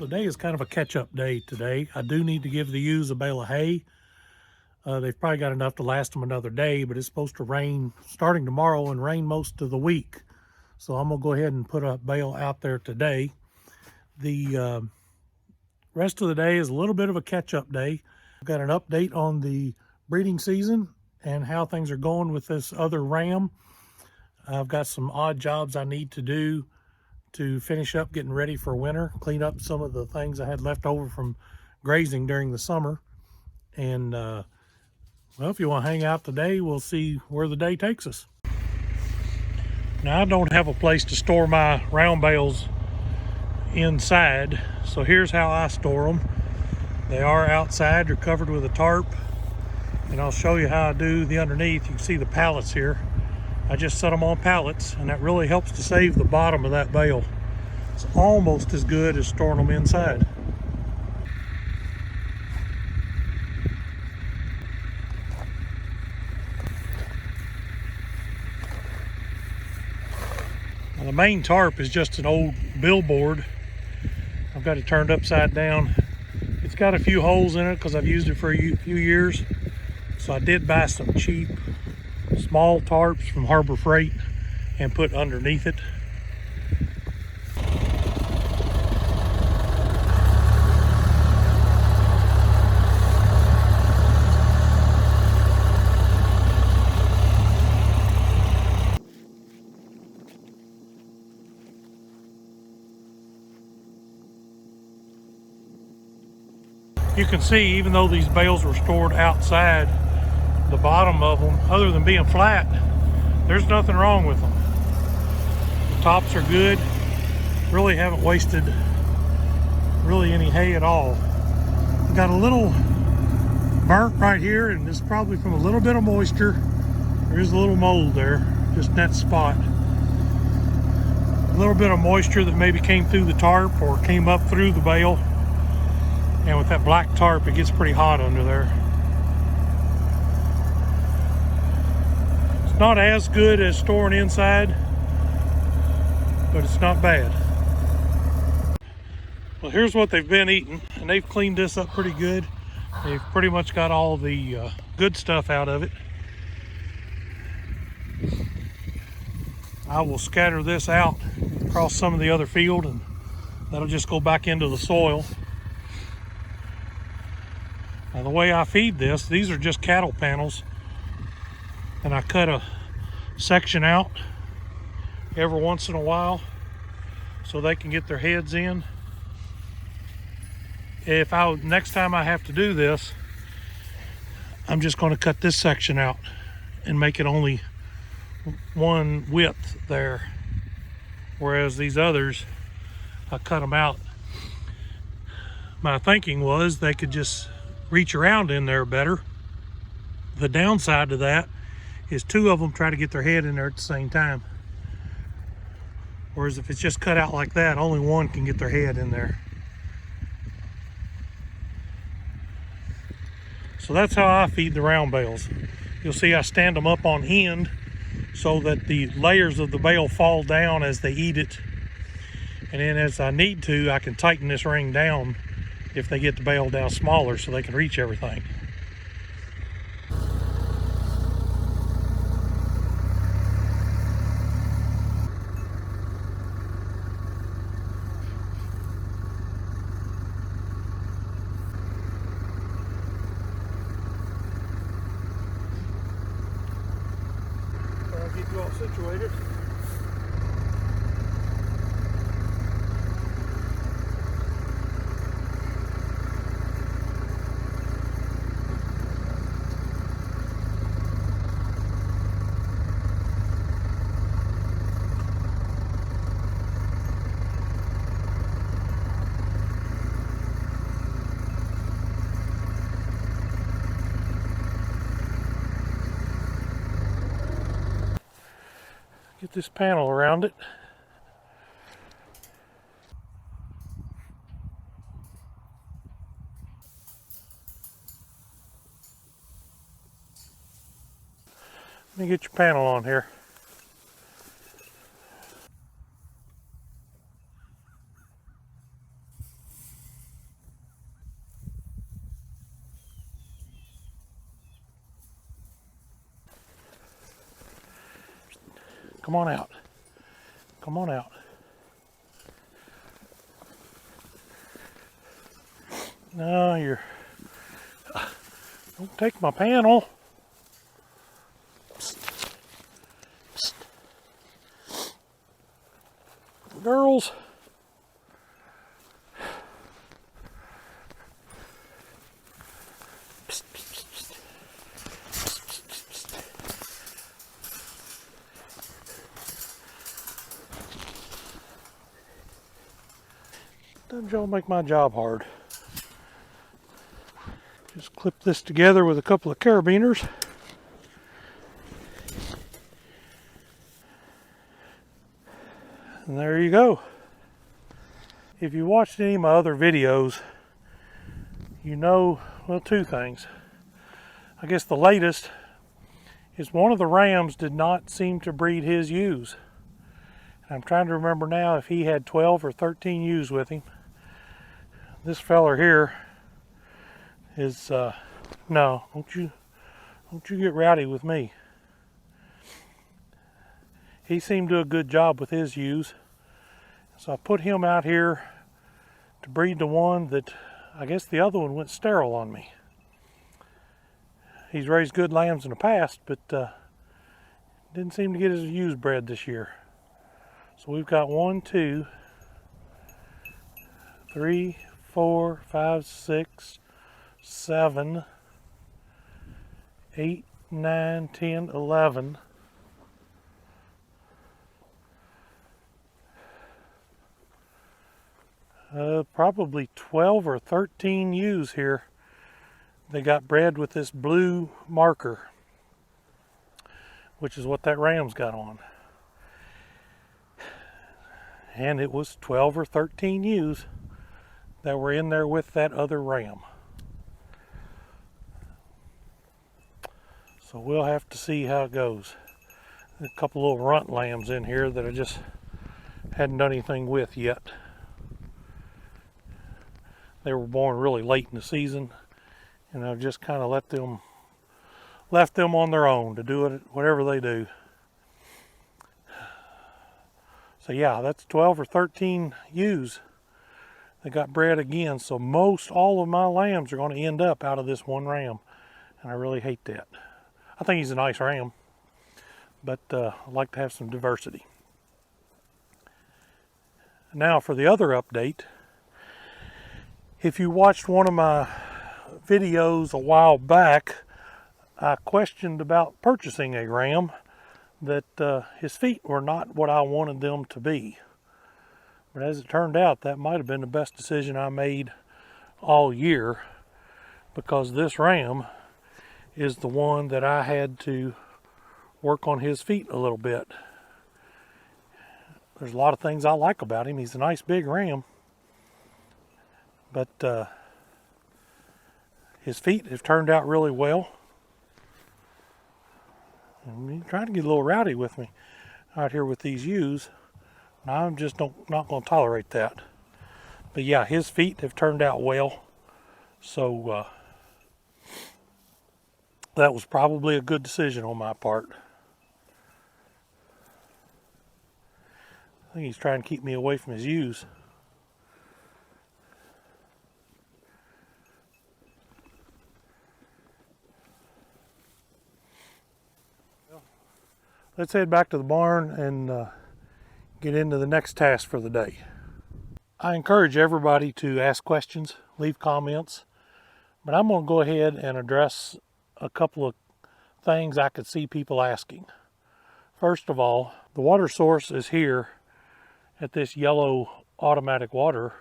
Today is kind of a catch-up day today. I do need to give the ewes a bale of hay. They've probably got enough to last them another day, but it's supposed to rain starting tomorrow and rain most of the week. So I'm gonna go ahead and put a bale out there today. The rest of the day is a little bit of a catch-up day. I've got an update on the breeding season and how things are going with this other ram. I've got some odd jobs I need to do to finish up getting ready for winter, clean up some of the things I had left over from grazing during the summer. And well, if you want to hang out today, we'll see where the day takes us. Now, I don't have a place to store my round bales inside, so here's how I store them. They are outside, they're covered with a tarp, and I'll show you how I do the underneath. You can see the pallets here. I just set them on pallets, and that really helps to save the bottom of that bale. It's almost as good as storing them inside. Now, the main tarp is just an old billboard. I've got it turned upside down. It's got a few holes in it because I've used it for a few years. So I did buy some cheap small tarps from Harbor Freight and put underneath it. You can see, even though these bales were stored outside, the bottom of them, other than being flat, there's nothing wrong with them. The tops are good. Really haven't wasted really any hay at all. Got a little burnt right here, and it's probably from a little bit of moisture. There is a little mold there, just in that spot. A little bit of moisture that maybe came through the tarp or came up through the bale. And with that black tarp, it gets pretty hot under there. It's not as good as storing inside, but it's not bad. Well, here's what they've been eating, and they've cleaned this up pretty good. They've pretty much got all the good stuff out of it. I will scatter this out across some of the other field, and that'll just go back into the soil. Now, the way I feed this, these are just cattle panels, and I cut a section out every once in a while so they can get their heads in. Next time I have to do this, I'm just going to cut this section out and make it only one width there, whereas these others, I cut them out. My thinking was they could just reach around in there better. The downside to that is two of them try to get their head in there at the same time. Whereas if it's just cut out like that, only one can get their head in there. So that's how I feed the round bales. You'll see I stand them up on end so that the layers of the bale fall down as they eat it. And then as I need to, I can tighten this ring down if they get the bale down smaller so they can reach everything. I'll get you all situated. Get this panel around it. Let me get your panel on here. Come on out. Come on out. No, you're... Don't take my panel. Psst. Psst. Girls. Psst, psst, psst. Psst, psst, psst. Doesn't y'all make my job hard. Just clip this together with a couple of carabiners. And there you go. If you watched any of my other videos, you know, well, two things. I guess the latest is one of the rams did not seem to breed his ewes. I'm trying to remember now if he had 12 or 13 ewes with him. This feller here is, no, don't you get rowdy with me. He seemed to do a good job with his ewes. So I put him out here to breed the one that, I guess the other one went sterile on me. He's raised good lambs in the past, but didn't seem to get his ewes bred this year. So we've got 1, 2, 3, 4, 5, 6, 7, 8, 9, 10, 11. Probably 12 or 13 ewes here. They got bred with this blue marker, which is what that ram's got on. And it was 12 or 13 ewes that were in there with that other ram. So we'll have to see how it goes. A couple little runt lambs in here that I just hadn't done anything with yet. They were born really late in the season, and I've just kind of left them on their own to do it whatever they do. So yeah, that's 12 or 13 ewes that got bred again. So most all of my lambs are going to end up out of this one ram, and I really hate that. I think he's a nice ram, but I like to have some diversity. Now for the other update. If you watched one of my videos a while back, I questioned about purchasing a ram that his feet were not what I wanted them to be. But as it turned out, that might have been the best decision I made all year, because this ram is the one that I had to work on his feet a little bit. There's a lot of things I like about him. He's a nice big ram. But his feet have turned out really well. And he's trying to get a little rowdy with me out here with these ewes. And I'm just not going to tolerate that. But yeah, his feet have turned out well. So that was probably a good decision on my part. I think he's trying to keep me away from his ewes. Let's head back to the barn and get into the next task for the day. I encourage everybody to ask questions, leave comments, but I'm going to go ahead and address a couple of things I could see people asking. First of all, the water source is here at this yellow automatic water.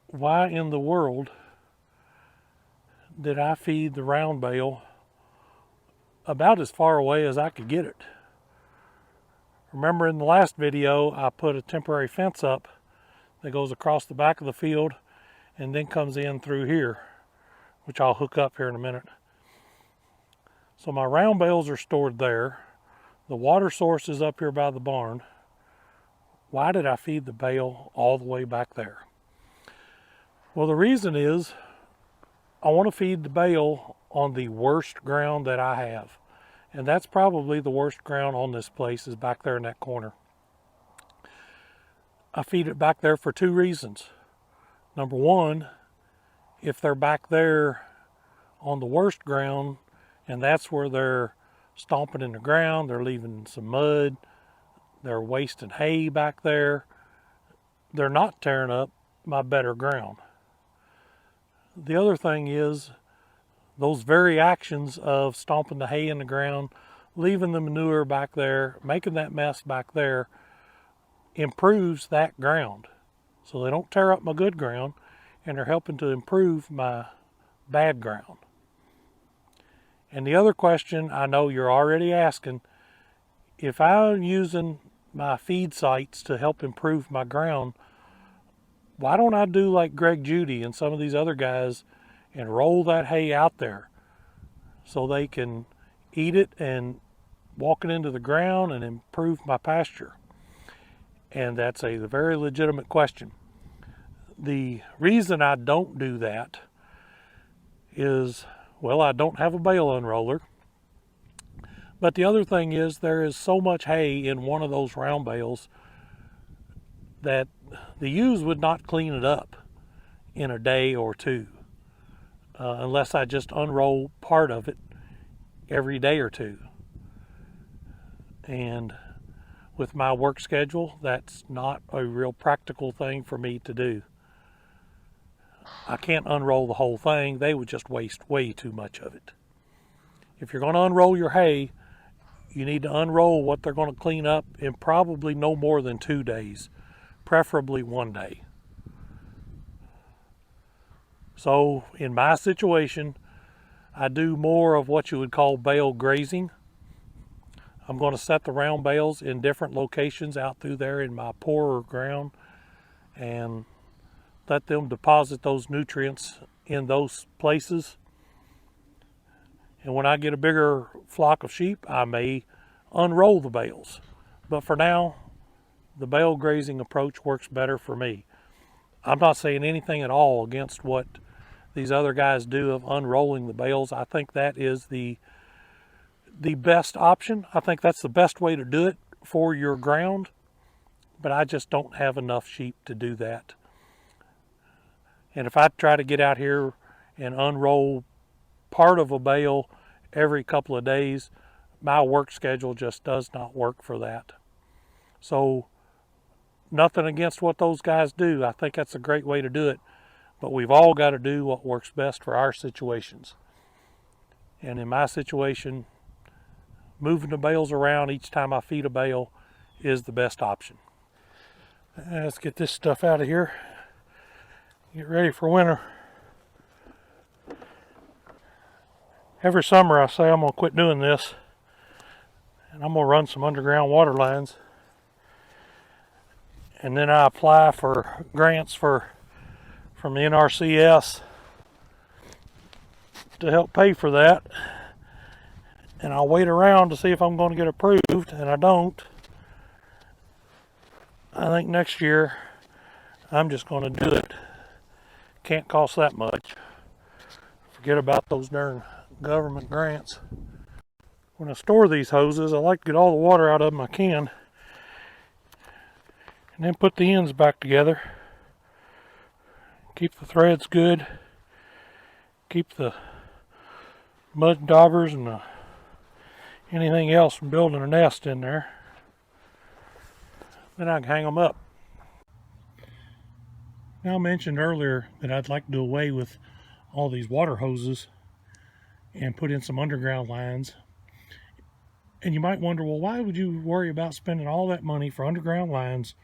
Why in the world did I feed the round bale about as far away as I could get it? Remember in the last video, I put a temporary fence up that goes across the back of the field and then comes in through here, which I'll hook up here in a minute. So my round bales are stored there. The water source is up here by the barn. Why did I feed the bale all the way back there? Well, the reason is I want to feed the bale on the worst ground that I have. And that's probably the worst ground on this place, is back there in that corner. I feed it back there for two reasons. Number one, if they're back there on the worst ground, and that's where they're stomping in the ground, they're leaving some mud, they're wasting hay back there, they're not tearing up my better ground. The other thing is, those very actions of stomping the hay in the ground, leaving the manure back there, making that mess back there, improves that ground. So they don't tear up my good ground, and they're helping to improve my bad ground. And the other question I know you're already asking, if I'm using my feed sites to help improve my ground, why don't I do like Greg Judy and some of these other guys and roll that hay out there so they can eat it and walk it into the ground and improve my pasture? And that's a very legitimate question. The reason I don't do that is, well, I don't have a bale unroller. But the other thing is, there is so much hay in one of those round bales that the ewes would not clean it up in a day or two, unless I just unroll part of it every day or two. And with my work schedule, that's not a real practical thing for me to do. I can't unroll the whole thing. They would just waste way too much of it. If you're going to unroll your hay, you need to unroll what they're going to clean up in probably no more than 2 days, preferably 1 day. So in my situation, I do more of what you would call bale grazing. I'm going to set the round bales in different locations out through there in my poorer ground and let them deposit those nutrients in those places. And when I get a bigger flock of sheep, I may unroll the bales. But for now, the bale grazing approach works better for me. I'm not saying anything at all against what these other guys do of unrolling the bales. I think that is the best option. I think that's the best way to do it for your ground. But I just don't have enough sheep to do that. And if I try to get out here and unroll part of a bale every couple of days, my work schedule just does not work for that. So nothing against what those guys do. I think that's a great way to do it. But we've all got to do what works best for our situations. And in my situation, moving the bales around each time I feed a bale is the best option. Let's get this stuff out of here. Get ready for winter. Every summer I say I'm going to quit doing this and I'm going to run some underground water lines. And then I apply for grants from the NRCS to help pay for that. And I'll wait around to see if I'm going to get approved, and I don't. I think next year I'm just going to do it. Can't cost that much. Forget about those darn government grants. When I store these hoses, I like to get all the water out of them I can, and then put the ends back together. Keep the threads good. Keep the mud daubers and anything else from building a nest in there. Then I can hang them up. Now, I mentioned earlier that I'd like to do away with all these water hoses and put in some underground lines. And you might wonder, well, why would you worry about spending all that money for underground lines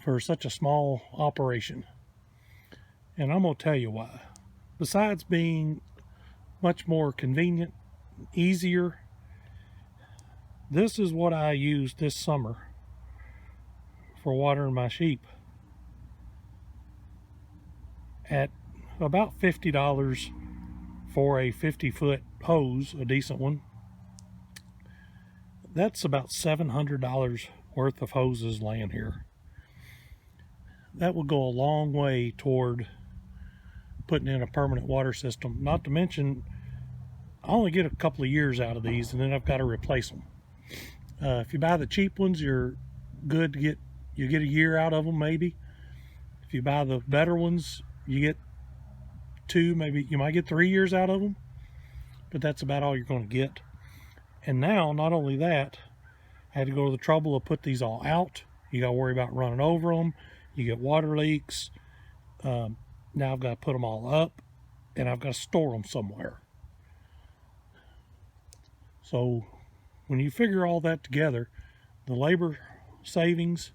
for such a small operation? And I'm going to tell you why. Besides being much more convenient, easier, this is what I used this summer for watering my sheep. At about $50 for a 50-foot hose, a decent one. That's about $700 worth of hoses laying here. That will go a long way toward putting in a permanent water system. Not to mention, I only get a couple of years out of these, and then I've got to replace them. If you buy the cheap ones, you're good to get, you get a year out of them maybe. If you buy the better ones, you get 2, maybe you might get 3 years out of them, but that's about all you're going to get. And now, not only that, I had to go to the trouble of put these all out. You got to worry about running over them. You get water leaks. Now I've got to put them all up, and I've got to store them somewhere. So when you figure all that together, the labor savings,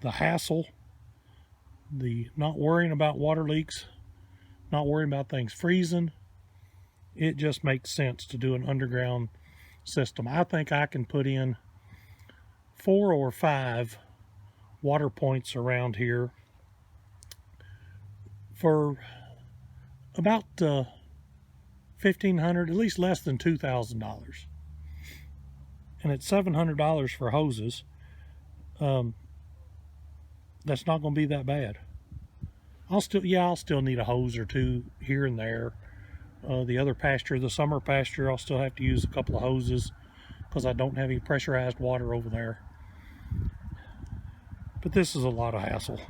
the hassle, the not worrying about water leaks, not worrying about things freezing, it just makes sense to do an underground system. I think I can put in 4 or 5 water points around here for about $1,500, at least less than $2,000. And at $700 for hoses, that's not going to be that bad. I'll still need a hose or 2 here and there. The other pasture, the summer pasture, I'll still have to use a couple of hoses because I don't have any pressurized water over there. But this is a lot of hassle.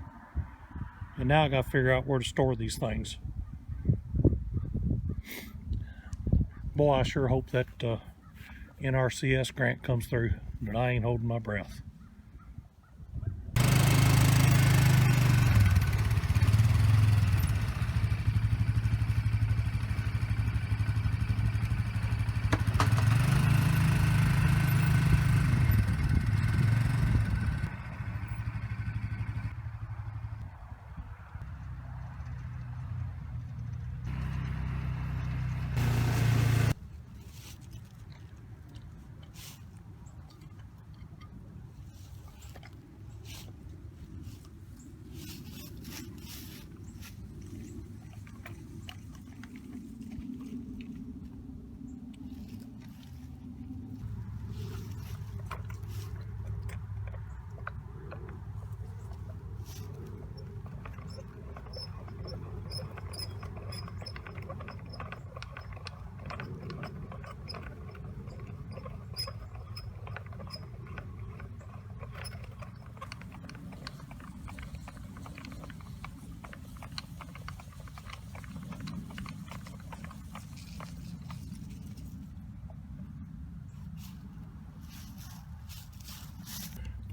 And now I got to figure out where to store these things. Boy, I sure hope that NRCS grant comes through, but I ain't holding my breath.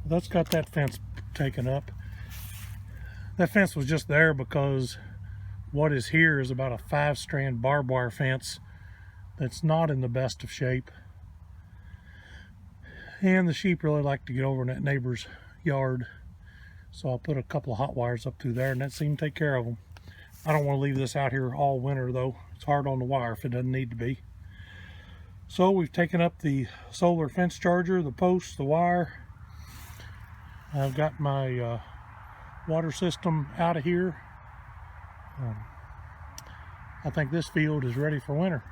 That's got that fence taken up. That fence was just there because what is here is about a 5-strand barbed wire fence that's not in the best of shape. And the sheep really like to get over in that neighbor's yard. So I'll put a couple of hot wires up through there and that seemed to take care of them. I don't want to leave this out here all winter though. It's hard on the wire if it doesn't need to be. So we've taken up the solar fence charger, the posts, the wire. I've got my water system out of here. I think this field is ready for winter.